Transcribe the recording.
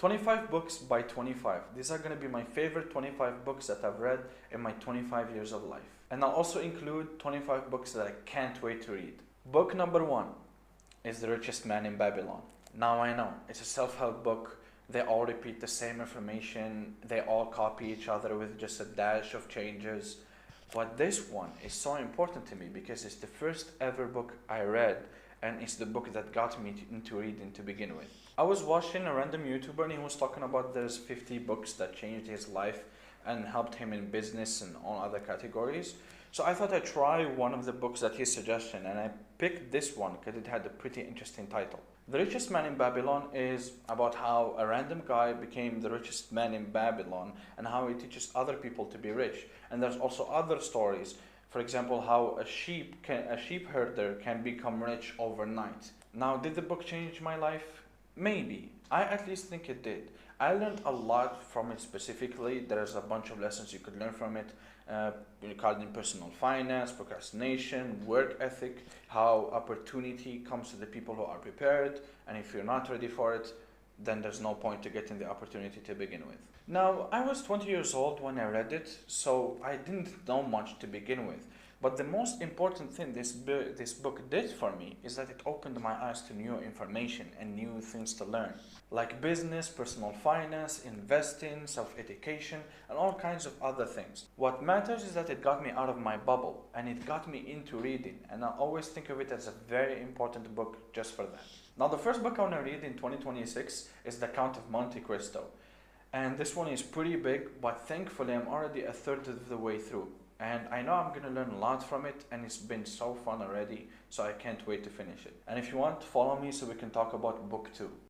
25 books by 25. These are going to be my favorite 25 books that I've read in my 25 years of life. And I'll also include 25 books that I can't wait to read. Book number 1 is The Richest Man in Babylon. Now I know, it's a self-help book. They all repeat the same information. They all copy each other with just a dash of changes. But this one is so important to me because it's the first ever book I read, and it's the book that got me into reading to begin with. I was watching a random YouTuber and he was talking about there's 50 books that changed his life and helped him in business and all other categories. So I thought I'd try one of the books that he suggested, and I picked this one because it had a pretty interesting title. The Richest Man in Babylon is about how a random guy became the richest man in Babylon and how he teaches other people to be rich. And there's also other stories. For example, how a sheep herder can become rich overnight. Now, did the book change my life? Maybe. I at least think it did. I learned a lot from it specifically. There's a bunch of lessons you could learn from it regarding personal finance, procrastination, work ethic, how opportunity comes to the people who are prepared, and if you're not ready for it, then there's no point to getting the opportunity to begin with. Now, I was 20 years old when I read it, so I didn't know much to begin with. But the most important thing this book did for me is that it opened my eyes to new information and new things to learn, like business, personal finance, investing, self-education, and all kinds of other things. What matters is that it got me out of my bubble and it got me into reading, and I always think of it as a very important book just for that. Now, the first book I want to read in 2026 is The Count of Monte Cristo. And this one is pretty big, but thankfully I'm already a third of the way through. And I know I'm going to learn a lot from it, and it's been so fun already, so I can't wait to finish it. And if you want, follow me so we can talk about book 2.